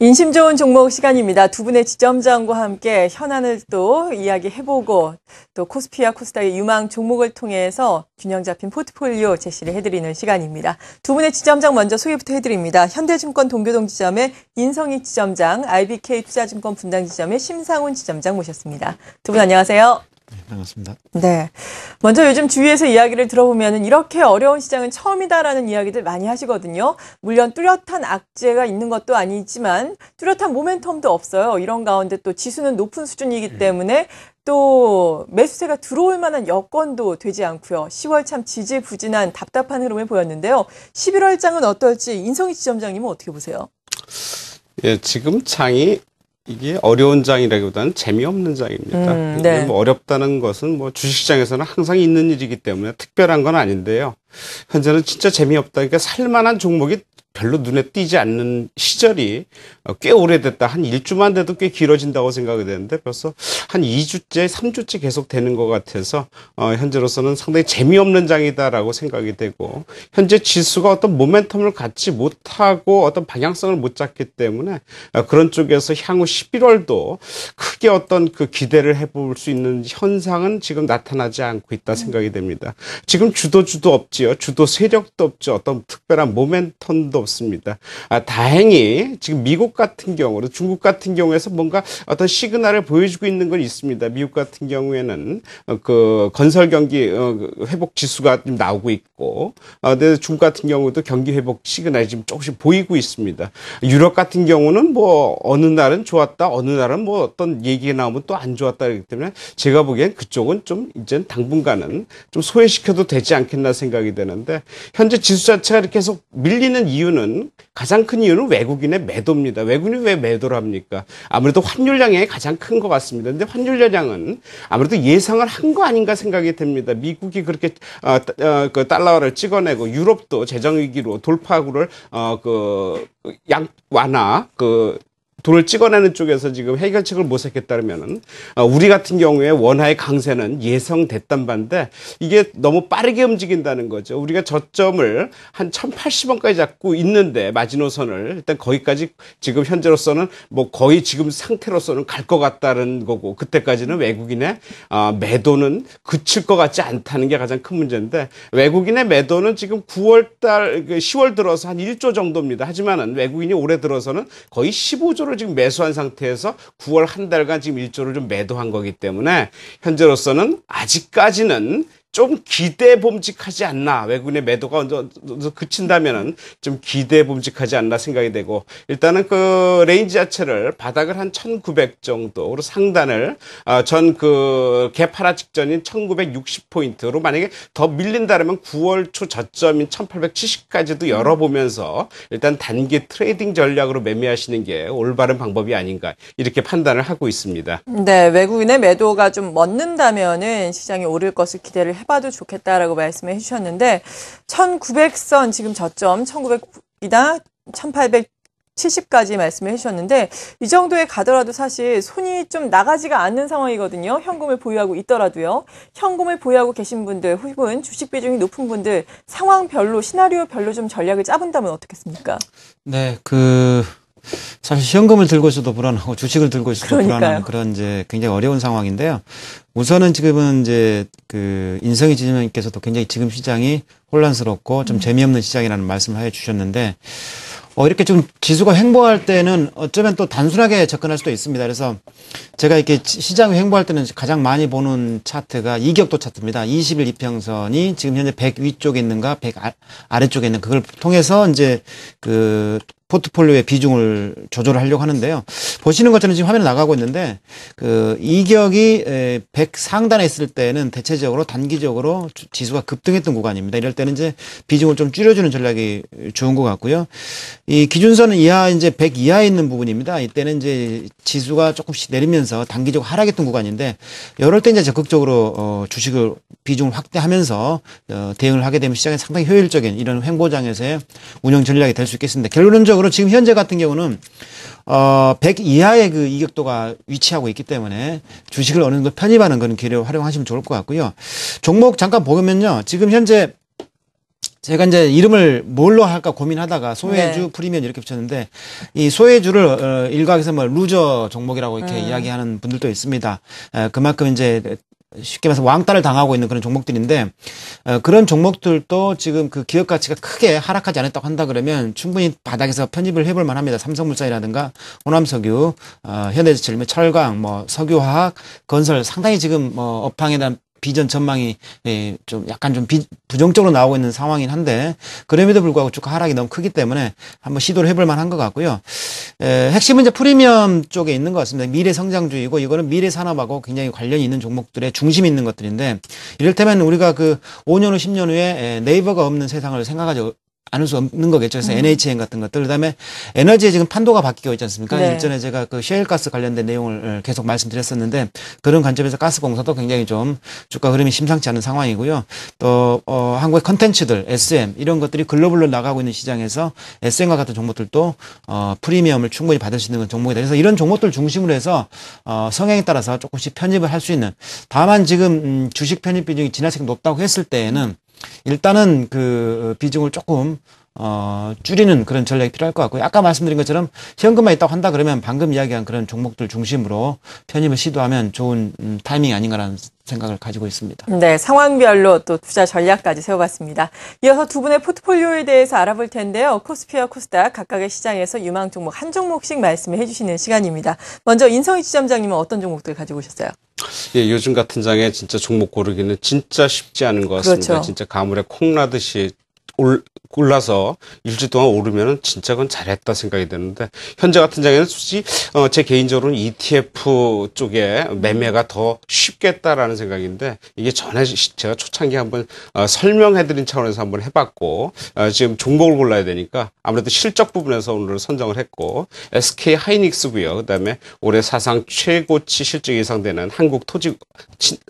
인심 좋은 종목 시간입니다. 두 분의 지점장과 함께 현안을 또 이야기해보고 또 코스피와 코스닥의 유망 종목을 통해서 균형 잡힌 포트폴리오 제시를 해드리는 시간입니다. 두 분의 지점장 먼저 소개부터 해드립니다. 현대증권 동교동 지점의 인성희 지점장, IBK 투자증권 분당 지점의 심상훈 지점장 모셨습니다. 두 분 안녕하세요. 네, 반갑습니다. 네. 먼저 요즘 주위에서 이야기를 들어보면 이렇게 어려운 시장은 처음이다라는 이야기들 많이 하시거든요. 물론 뚜렷한 악재가 있는 것도 아니지만 뚜렷한 모멘텀도 없어요. 이런 가운데 또 지수는 높은 수준이기 때문에 또 매수세가 들어올 만한 여건도 되지 않고요. 10월 참 지지부진한 답답한 흐름을 보였는데요. 11월 장은 어떨지 인성희 지점장님은 어떻게 보세요? 예, 지금 장이 이게 어려운 장이라기보다는 재미없는 장입니다. 네. 뭐 어렵다는 것은 뭐 주식시장에서는 항상 있는 일이기 때문에 특별한 건 아닌데요. 현재는 진짜 재미없다. 그러니까 살만한 종목이 별로 눈에 띄지 않는 시절이 꽤 오래됐다. 한 1주만 돼도 꽤 길어진다고 생각이 되는데 벌써 한 2주째, 3주째 계속 되는 것 같아서 현재로서는 상당히 재미없는 장이다라고 생각이 되고 현재 지수가 어떤 모멘텀을 갖지 못하고 어떤 방향성을 못 잡기 때문에 그런 쪽에서 향후 11월도 크게 어떤 그 기대를 해볼 수 있는 현상은 지금 나타나지 않고 있다 생각이 됩니다. 지금 주도 없지요. 주도 세력도 없죠. 어떤 특별한 모멘텀도 없습니다. 다행히 지금 미국 같은 경우로 중국 같은 경우에서 뭔가 어떤 시그널을 보여주고 있는 건 있습니다. 미국 같은 경우에는 그 건설 경기 회복 지수가 좀 나오고 있고, 근데 중국 같은 경우도 경기 회복 시그널이 지금 조금씩 보이고 있습니다. 유럽 같은 경우는 뭐 어느 날은 좋았다, 어느 날은 뭐 어떤 얘기가 나오면 또 안 좋았다 그렇기 때문에 제가 보기엔 그쪽은 좀 이제 당분간은 좀 소외시켜도 되지 않겠나 생각이 되는데 현재 지수 자체가 이렇게 계속 밀리는 이유는 가장 큰 이유는 외국인의 매도입니다. 외국인이 왜 매도를 합니까? 아무래도 환율 양이 가장 큰 것 같습니다. 근데 환율 양은 아무래도 예상을 한 거 아닌가 생각이 됩니다. 미국이 그렇게 그 달러를 찍어내고 유럽도 재정 위기로 돌파구를 완화 돈을 찍어내는 쪽에서 지금 해결책을 모색했다면은 우리 같은 경우에 원화의 강세는 예상됐단 반데 이게 너무 빠르게 움직인다는 거죠. 우리가 저점을 한 1,080원까지 잡고 있는데 마지노선을 일단 거기까지 지금 현재로서는 뭐 거의 지금 상태로서는 갈 것 같다는 거고 그때까지는 외국인의 매도는 그칠 것 같지 않다는 게 가장 큰 문제인데 외국인의 매도는 지금 9월달 10월 들어서 한 1조 정도입니다. 하지만은 외국인이 올해 들어서는 거의 15조를 지금 매수한 상태에서 9월 한 달간 지금 1조를 좀 매도한 거기 때문에 현재로서는 아직까지는 좀 기대봄직하지 않나. 외국인의 매도가 그친다면은 좀 기대봄직하지 않나 생각이 되고 일단은 그 레인지 자체를 바닥을 한 1,900 정도로 상단을 전 그 개파라 직전인 1,960포인트로 만약에 더 밀린다면 9월 초 저점인 1,870까지도 열어보면서 일단 단기 트레이딩 전략으로 매매하시는 게 올바른 방법이 아닌가 이렇게 판단을 하고 있습니다. 네, 외국인의 매도가 좀 멎는다면은 시장이 오를 것을 기대를 해봐도 좋겠다라고 말씀해 주셨는데 1900선 지금 저점 1900이다 1870까지 말씀해 주셨는데 이 정도에 가더라도 사실 손이 좀 나가지가 않는 상황이거든요. 현금을 보유하고 있더라도요. 현금을 보유하고 계신 분들 혹은 주식 비중이 높은 분들 상황별로 시나리오별로 좀 전략을 짜본다면 어떻겠습니까? 네, 사실 현금을 들고 있어도 불안하고 주식을 들고 있어도 불안한 그런 이제 굉장히 어려운 상황인데요. 우선은 지금은 이제 인성희 지점장님께서도 굉장히 지금 시장이 혼란스럽고 좀 재미없는 시장이라는 말씀을 해 주셨는데 이렇게 좀 지수가 횡보할 때는 어쩌면 또 단순하게 접근할 수도 있습니다. 그래서 제가 이렇게 시장이 횡보할 때는 가장 많이 보는 차트가 이격도 차트입니다. 20일 이평선이 지금 현재 100 위쪽에 있는가 100 아래쪽에 있는 그걸 통해서 이제 포트폴리오의 비중을 조절을 하려고 하는데요. 보시는 것처럼 지금 화면에 나가고 있는데 이격이 100 상단에 있을 때는 대체적으로 단기적으로 지수가 급등했던 구간입니다. 이럴 때는 이제 비중을 좀 줄여주는 전략이 좋은 것 같고요. 이 기준선은 이제 100 이하에 있는 부분입니다. 이때는 이제 지수가 조금씩 내리면서 단기적으로 하락했던 구간인데 이럴 때 이제 적극적으로 주식을 비중을 확대하면서 대응을 하게 되면 시장에 상당히 효율적인 이런 횡보장에서의 운영 전략이 될 수 있겠습니다. 결론적으로 지금 현재 같은 경우는 100 이하의 그 이격도가 위치하고 있기 때문에 주식을 어느 정도 편입하는 그런 기회를 활용하시면 좋을 것 같고요. 종목 잠깐 보면요. 지금 현재 제가 이제 이름을 뭘로 할까 고민하다가 소외주, 네. 프리미엄 이렇게 붙였는데 이 소외주를 일각에서 뭐 루저 종목이라고 이렇게 이야기하는 분들도 있습니다. 그만큼 이제 쉽게 말해서 왕따를 당하고 있는 그런 종목들인데 그런 종목들도 지금 그 기업 가치가 크게 하락하지 않았다고 한다 그러면 충분히 바닥에서 편입을 해볼 만합니다. 삼성물산이라든가 호남석유, 현대제철, 철강, 뭐 석유화학, 건설 상당히 지금 뭐 업황에 대한 비전 전망이 좀 약간 좀 부정적으로 나오고 있는 상황이긴 한데 그럼에도 불구하고 주가 하락이 너무 크기 때문에 한번 시도를 해볼 만한 것 같고요. 핵심은 이제 프리미엄 쪽에 있는 것 같습니다. 미래 성장주이고 이거는 미래 산업하고 굉장히 관련이 있는 종목들의 중심이 있는 것들인데 이를테면 우리가 그 5년 후 10년 후에 네이버가 없는 세상을 생각하지 않을 수 없는 거겠죠. 그래서 NHN 같은 것들. 그다음에 에너지에 지금 판도가 바뀌고 있지 않습니까? 네. 일전에 제가 그 셰일가스 관련된 내용을 계속 말씀드렸었는데 그런 관점에서 가스공사도 굉장히 좀 주가 흐름이 심상치 않은 상황이고요. 또 한국의 컨텐츠들, SM 이런 것들이 글로벌로 나가고 있는 시장에서 SM과 같은 종목들도 프리미엄을 충분히 받을 수 있는 종목이다. 그래서 이런 종목들 중심으로 해서 성향에 따라서 조금씩 편입을 할 수 있는 다만 지금 주식 편입 비중이 지나치게 높다고 했을 때에는 일단은 그 비중을 조금 줄이는 그런 전략이 필요할 것 같고요. 아까 말씀드린 것처럼 현금만 있다고 한다 그러면 방금 이야기한 그런 종목들 중심으로 편입을 시도하면 좋은 타이밍이 아닌가라는 생각을 가지고 있습니다. 네, 상황별로 또 투자 전략까지 세워봤습니다. 이어서 두 분의 포트폴리오에 대해서 알아볼 텐데요. 코스피와 코스닥 각각의 시장에서 유망 종목 한 종목씩 말씀해 주시는 시간입니다. 먼저 인성희 지점장님은 어떤 종목들 가지고 오셨어요? 예, 요즘 같은 장에 진짜 종목 고르기는 진짜 쉽지 않은 것 같습니다. 그렇죠. 진짜 가물에 콩 나듯이 올라서 일주일 동안 오르면은 진짜 그건 잘했다 생각이 드는데 현재 같은 장에는 솔직히 제 개인적으로는 ETF 쪽에 매매가 더 쉽겠다라는 생각인데 이게 전에 제가 초창기 한번 설명해드린 차원에서 한번 해봤고 지금 종목을 골라야 되니까 아무래도 실적 부분에서 오늘 선정을 했고 SK 하이닉스고요. 그다음에 올해 사상 최고치 실적 예상되는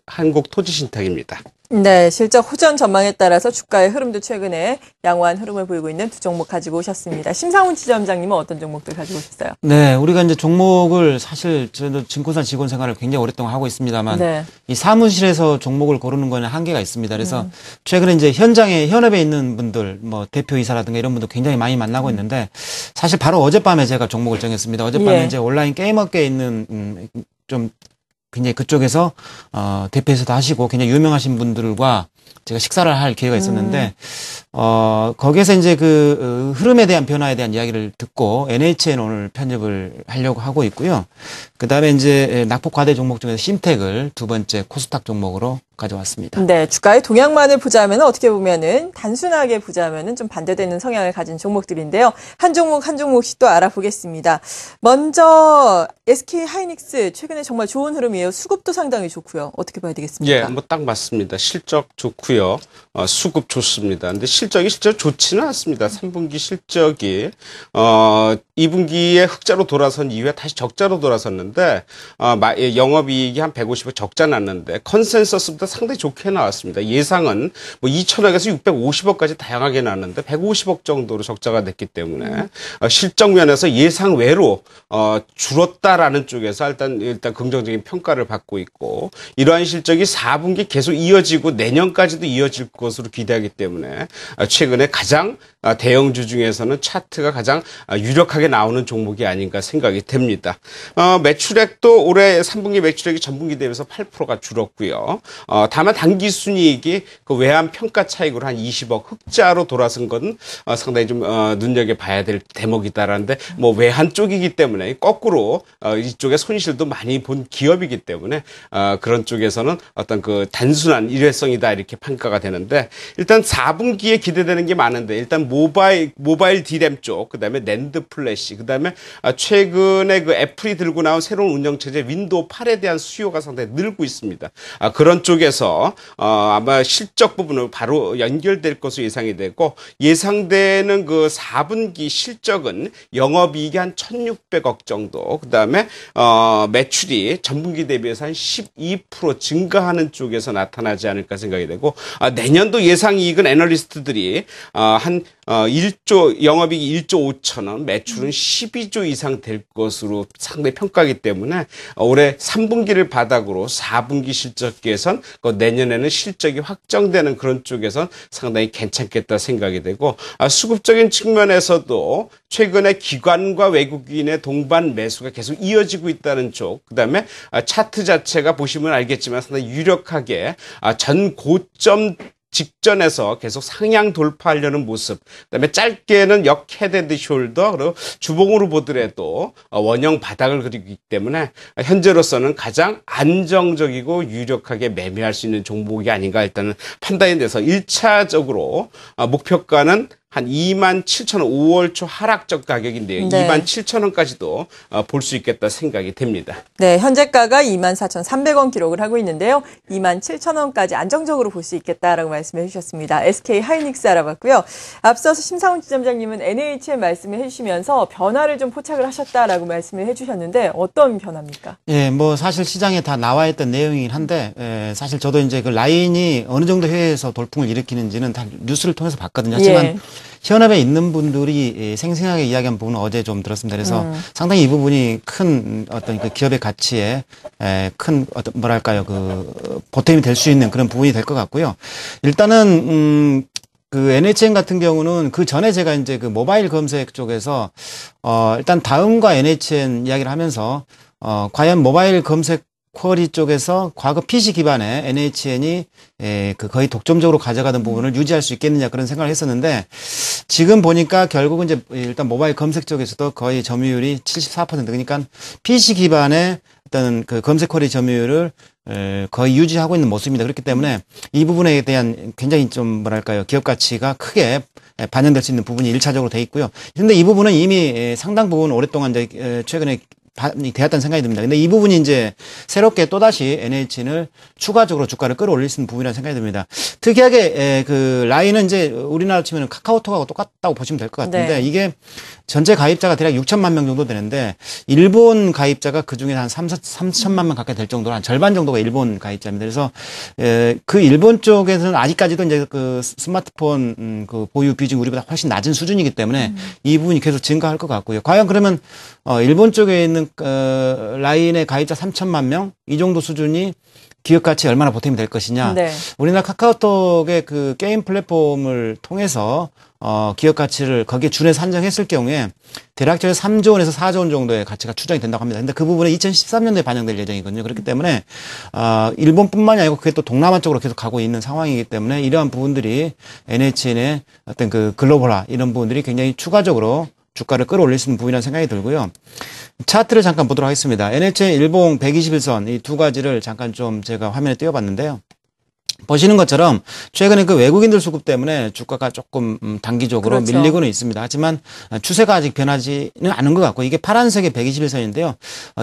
한국토지신탁입니다. 네, 실적 호전 전망에 따라서 주가의 흐름도 최근에 양호한 흐름을 보이고 있는 두 종목 가지고 오셨습니다. 심상훈 지점장님은 어떤 종목들 가지고 오셨어요? 네, 우리가 이제 종목을 사실 저도 증권사 직원 생활을 굉장히 오랫동안 하고 있습니다만 네. 이 사무실에서 종목을 고르는 거는 한계가 있습니다. 그래서 최근에 이제 현업에 있는 분들, 뭐 대표이사라든가 이런 분들 굉장히 많이 만나고 있는데 사실 바로 어젯밤에 제가 종목을 정했습니다. 어젯밤에 예. 이제 온라인 게임업계에 있는 좀 굉장히 그쪽에서 대표이사도 하시고 굉장히 유명하신 분들과 제가 식사를 할 기회가 있었는데 거기에서 이제 그 흐름에 대한 변화에 대한 이야기를 듣고 NHN 오늘 편입을 하려고 하고 있고요. 그다음에 이제 낙폭 과대 종목 중에서 심텍을 두 번째 코스닥 종목으로 가져왔습니다. 네, 주가의 동향만을 보자면 어떻게 보면은 단순하게 보자면은 좀 반대되는 성향을 가진 종목들인데요. 한 종목 한 종목씩 또 알아보겠습니다. 먼저 SK 하이닉스 최근에 정말 좋은 흐름이에요. 수급도 상당히 좋고요. 어떻게 봐야 되겠습니까? 예, 뭐 딱 맞습니다. 실적 좋고요. 수급 좋습니다. 근데 실적이 실제 좋지는 않습니다. 3분기 실적이 2분기에 흑자로 돌아선 이후에 다시 적자로 돌아섰는데 영업이익이 한 150억 적자 났는데 컨센서스보다 상당히 좋게 나왔습니다. 예상은 뭐 2천억에서 650억까지 다양하게 나왔는데 150억 정도로 적자가 됐기 때문에 실적 면에서 예상 외로 줄었다라는 쪽에서 일단 긍정적인 평가를 받고 있고 이러한 실적이 4분기 계속 이어지고 내년까지도 이어질 것으로 기대하기 때문에 최근에 가장 대형주 중에서는 차트가 가장 유력하게 나오는 종목이 아닌가 생각이 됩니다. 매출액도 올해 3분기 매출액이 전분기 대비해서 8%가 줄었고요. 다만 당기순이익이 그 외환 평가 차익으로 한 20억 흑자로 돌아선 건 상당히 좀 눈여겨봐야 될 대목이다라는데 뭐 외환 쪽이기 때문에 거꾸로 이쪽에 손실도 많이 본 기업이기 때문에 그런 쪽에서는 어떤 그 단순한 일회성이다 이렇게 평가가 되는데 일단 4분기에 기대되는 게 많은데 일단 모바일 디램 쪽, 그다음에 낸드 플래시, 그다음에 최근에 그 애플이 들고 나온 새로운 운영체제 윈도우 8에 대한 수요가 상당히 늘고 있습니다. 그런 쪽에서 아마 실적 부분으로 바로 연결될 것으로 예상이 되고 예상되는 그 4분기 실적은 영업이익이 한 1,600억 정도, 그다음에 매출이 전분기 대비해서 한 12% 증가하는 쪽에서 나타나지 않을까 생각이 되고 내년도 예상이익은 애널리스트들이 한 영업이익이 1조 5천억, 매출은 12조 이상 될 것으로 상당히 평가하기 때문에 올해 3분기를 바닥으로 4분기 실적 개선, 내년에는 실적이 확정되는 그런 쪽에선 상당히 괜찮겠다 생각이 되고, 수급적인 측면에서도 최근에 기관과 외국인의 동반 매수가 계속 이어지고 있다는 쪽, 그다음에 차트 자체가 보시면 알겠지만 상당히 유력하게 전 고점 직전에서 계속 상향 돌파하려는 모습, 그다음에 짧게는 역 헤드 앤 숄더, 그리고 주봉으로 보더라도 원형 바닥을 그리고 있기 때문에 현재로서는 가장 안정적이고 유력하게 매매할 수 있는 종목이 아닌가 일단은 판단이 돼서 1차적으로 목표가는 한 27,000원 5월 초 하락적 가격인데요. 네. 27,000원까지도 볼 수 있겠다 생각이 됩니다. 네, 현재가가 24,300원 기록을 하고 있는데요. 27,000원까지 안정적으로 볼 수 있겠다라고 말씀해 주셨습니다. SK 하이닉스 알아봤고요. 앞서서 심상훈 지점장님은 NHN 말씀을 해주시면서 변화를 좀 포착을 하셨다라고 말씀을 해주셨는데 어떤 변화입니까? 예, 뭐 사실 시장에 다 나와 있던 내용이긴 한데 사실 저도 이제 그 라인이 어느 정도 해외에서 돌풍을 일으키는지는 다 뉴스를 통해서 봤거든요. 하지만 예. 현업에 있는 분들이 생생하게 이야기한 부분은 어제 좀 들었습니다. 그래서 상당히 이 부분이 큰 어떤 그 기업의 가치에 큰 어떤 뭐랄까요 그 보탬이 될 수 있는 그런 부분이 될 것 같고요. 일단은 그 NHN 같은 경우는 그 전에 제가 이제 그 모바일 검색 쪽에서 일단 다음과 NHN 이야기를 하면서 과연 모바일 검색 쿼리 쪽에서 과거 PC 기반의 NHN이 그 거의 독점적으로 가져가던 부분을 유지할 수 있겠느냐 그런 생각을 했었는데 지금 보니까 결국은 이제 일단 모바일 검색 쪽에서도 거의 점유율이 74%, 그러니까 PC 기반의 어떤 그 검색 쿼리 점유율을 거의 유지하고 있는 모습입니다. 그렇기 때문에 이 부분에 대한 굉장히 좀 뭐랄까요 기업 가치가 크게 반영될 수 있는 부분이 1차적으로 돼 있고요. 근데 이 부분은 이미 상당 부분 오랫동안 이제 최근에 되었다는 생각이 듭니다. 근데 이 부분이 이제 새롭게 또다시 NHN을 추가적으로 주가를 끌어올릴 수 있는 부분이라는 생각이 듭니다. 특이하게 그 라인은 이제 우리나라 치면 카카오톡하고 똑같다고 보시면 될 것 같은데 네. 이게 전체 가입자가 대략 6천만 명 정도 되는데 일본 가입자가 그중에 한 3천만 명 가까이 될 정도로 한 절반 정도가 일본 가입자입니다. 그래서 그 일본 쪽에서는 아직까지도 이제 그 스마트폰 그 보유 비중이 우리보다 훨씬 낮은 수준이기 때문에 이 부분이 계속 증가할 것 같고요. 과연 그러면 일본 쪽에 있는 라인의 가입자 3천만 명 이 정도 수준이 기업 가치에 얼마나 보탬이 될 것이냐. 네. 우리나라 카카오톡의 그 게임 플랫폼을 통해서 기업 가치를 거기에 준해서 산정했을 경우에 대략적으로 3조 원에서 4조 원 정도의 가치가 추정이 된다고 합니다. 근데 그 부분은 2013년도에 반영될 예정이거든요. 그렇기 때문에 일본뿐만이 아니고 그게 또 동남아 쪽으로 계속 가고 있는 상황이기 때문에 이러한 부분들이 NHN의 어떤 그 글로벌화 이런 부분들이 굉장히 추가적으로 주가를 끌어올릴 수 있는 부분이라는 생각이 들고요. 차트를 잠깐 보도록 하겠습니다. NHN 일봉 121선 이 두 가지를 잠깐 좀 제가 화면에 띄워봤는데요. 보시는 것처럼 최근에 그 외국인들 수급 때문에 주가가 조금 단기적으로 그렇죠. 밀리고는 있습니다. 하지만 추세가 아직 변하지는 않은 것 같고 이게 파란색의 121선인데요.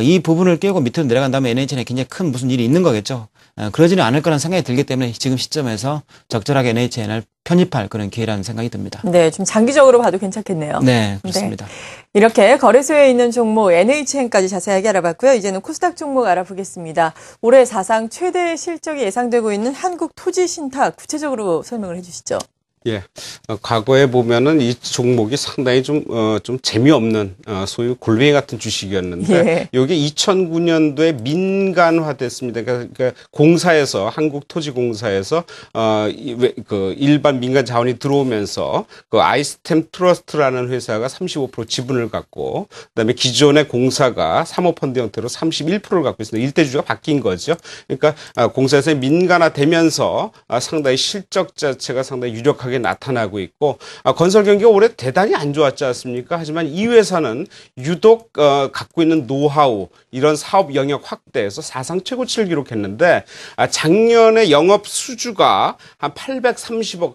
이 부분을 깨고 밑으로 내려간 다음에 NHN에 굉장히 큰 무슨 일이 있는 거겠죠. 그러지는 않을 거라는 생각이 들기 때문에 지금 시점에서 적절하게 NHN을 편입할 그런 기회라는 생각이 듭니다. 네, 좀 장기적으로 봐도 괜찮겠네요. 네, 그렇습니다. 네. 이렇게 거래소에 있는 종목 NHN까지 자세하게 알아봤고요. 이제는 코스닥 종목 알아보겠습니다. 올해 사상 최대 실적이 예상되고 있는 한국토지신탁 구체적으로 설명을 해주시죠. 예. 과거에 보면은 이 종목이 상당히 좀 재미없는, 소위 골뱅이 같은 주식이었는데, 예. 요게 2009년도에 민간화됐습니다. 그러니까 공사에서, 한국토지공사에서, 그 일반 민간 자원이 들어오면서, 그 아이스템 트러스트라는 회사가 35% 지분을 갖고, 그 다음에 기존의 공사가 사모펀드 형태로 31%를 갖고 있습니다. 일대주주가 바뀐 거죠. 그러니까, 공사에서 민간화되면서 상당히 실적 자체가 상당히 유력하게 나타나고 있고 건설 경기가 올해 대단히 안 좋았지 않습니까? 하지만 이 회사는 유독 갖고 있는 노하우 이런 사업 영역 확대에서 사상 최고치를 기록했는데 작년에 영업 수주가 한 830억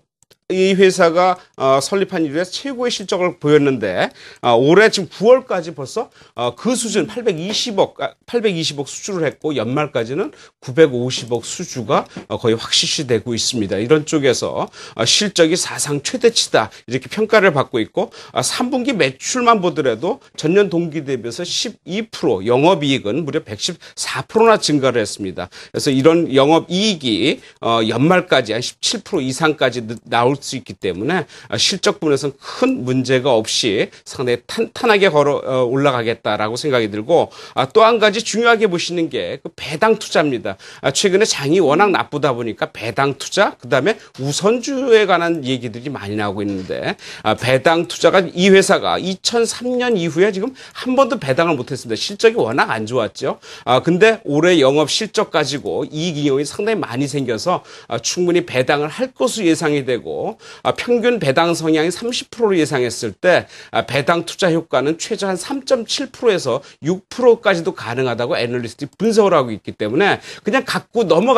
이 회사가 설립한 이후에 최고의 실적을 보였는데 올해 지금 9월까지 벌써 그 수준 820억 수주를 했고 연말까지는 950억 수주가 거의 확실시되고 있습니다. 이런 쪽에서 실적이 사상 최대치다 이렇게 평가를 받고 있고 3분기 매출만 보더라도 전년 동기 대비해서 12% 영업이익은 무려 114%나 증가를 했습니다. 그래서 이런 영업이익이 연말까지 한 17% 이상까지 나올 수 있기 때문에 실적 부분에서는 큰 문제가 없이 상당히 탄탄하게 올라가겠다라고 생각이 들고, 또 한 가지 중요하게 보시는 게 그 배당 투자입니다. 최근에 장이 워낙 나쁘다 보니까 배당 투자, 그다음에 우선주에 관한 얘기들이 많이 나오고 있는데, 배당 투자가 이 회사가 2003년 이후에 지금 한 번도 배당을 못했습니다. 실적이 워낙 안 좋았죠. 근데 올해 영업 실적 가지고 이익 이용이 상당히 많이 생겨서 충분히 배당을 할 것으로 예상이 되고, 평균 배당 성향이 30%로 예상했을 때 배당 투자 효과는 최저 한 3.7%에서 6%까지도 가능하다고 애널리스트들이 분석을 하고 있기 때문에 그냥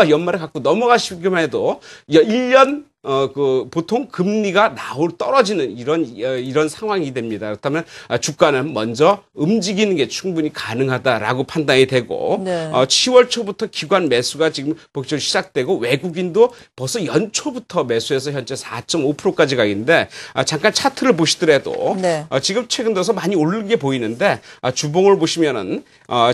연말에 갖고 넘어가시기만 해도 1년 보통 금리가 떨어지는 이런 상황이 됩니다. 그렇다면 주가는 먼저 움직이는 게 충분히 가능하다라고 판단이 되고, 네. 10월 초부터 기관 매수가 지금 본격적으로 시작되고, 외국인도 벌써 연초부터 매수해서 현재 4.5%까지 가 있는데, 잠깐 차트를 보시더라도, 네. 지금 최근 들어서 많이 오르게 보이는데, 주봉을 보시면은,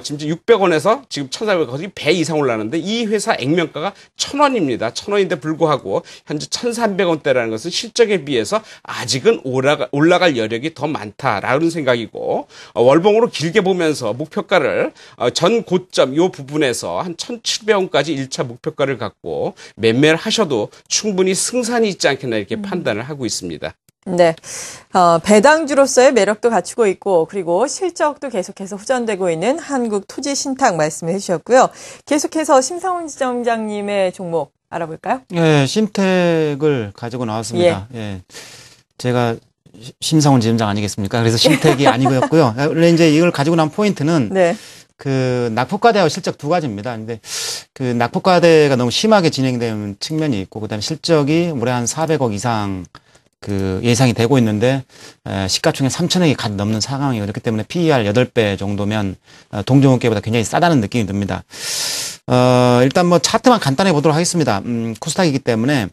지금 600원에서 지금 1,400원, 거의 배 이상 올라가는데, 이 회사 액면가가 1,000원입니다. 1,000원인데 불구하고, 현재 1,300원대라는 것은 실적에 비해서 아직은 올라갈 여력이 더 많다라는 생각이고, 월봉으로 길게 보면서 목표가를 전 고점 요 부분에서 한 1,700원까지 1차 목표가를 갖고 매매를 하셔도 충분히 승산이 있지 않겠나 이렇게 판단을 하고 있습니다. 네. 배당주로서의 매력도 갖추고 있고, 그리고 실적도 계속해서 후전되고 있는 한국토지신탁 말씀해 주셨고요. 계속해서 심상훈 지점장님의 종목 알아볼까요? 예, 심택을 가지고 나왔습니다. 예. 제가 심상훈 지점장 아니겠습니까? 그래서 심택이 아니고요. 원래 이제 이걸 가지고 나온 포인트는 네. 그 낙폭과대하고 실적 두 가지입니다. 근데 그 낙폭과대가 너무 심하게 진행되는 측면이 있고, 그다음에 실적이 올해 한 400억 이상 그 예상이 되고 있는데, 시가총액 3천억이 갓 넘는 상황이에요. 그렇기 때문에 PER 8배 정도면 동종업계보다 굉장히 싸다는 느낌이 듭니다. 일단 뭐 차트만 간단히 보도록 하겠습니다. 코스닥이기 때문에,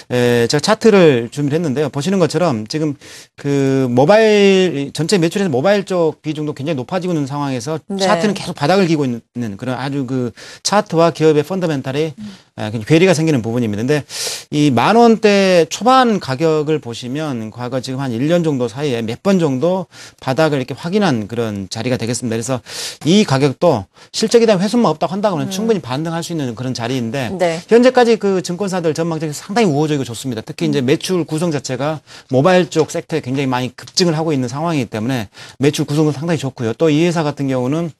제가 차트를 준비를 했는데요. 보시는 것처럼 지금 그 모바일, 전체 매출에서 모바일 쪽 비중도 굉장히 높아지고 있는 상황에서 네. 차트는 계속 바닥을 기고 있는 그런 아주 그 차트와 기업의 펀더멘탈이 괴리가 생기는 부분입니다. 근데 이 10,000원대 초반 가격을 보시면 과거 지금 한 1년 정도 사이에 몇 번 정도 바닥을 이렇게 확인한 그런 자리가 되겠습니다. 그래서 이 가격도 실적에 대한 훼손만 없다고 한다고 하면 충분히 반등할 수 있는 그런 자리인데, 네. 현재까지 그 증권사들 전망적이 상당히 우호적이고 좋습니다. 특히 이제 매출 구성 자체가 모바일 쪽 섹터에 굉장히 많이 급증을 하고 있는 상황이기 때문에 매출 구성은 상당히 좋고요. 또 이 회사 같은 경우는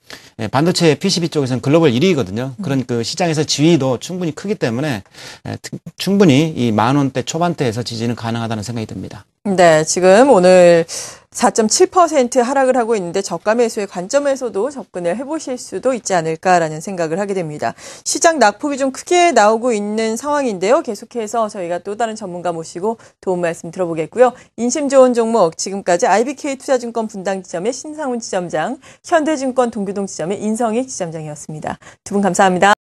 반도체 PCB 쪽에서는 글로벌 1위거든요. 그런 그 시장에서 지위도 충분히 크기 때문에 충분히 이 10,000원대 초반대에서 지지는 가능하다는 생각이 듭니다. 네, 지금 오늘 4.7% 하락을 하고 있는데 저가 매수의 관점에서도 접근을 해보실 수도 있지 않을까라는 생각을 하게 됩니다. 시장 낙폭이 좀 크게 나오고 있는 상황인데요. 계속해서 저희가 또 다른 전문가 모시고 도움 말씀 들어보겠고요. 인심 좋은 종목, 지금까지 IBK투자증권 분당지점의 신상훈 지점장, 현대증권 동교동 지점의 인성희 지점장이었습니다. 두 분 감사합니다.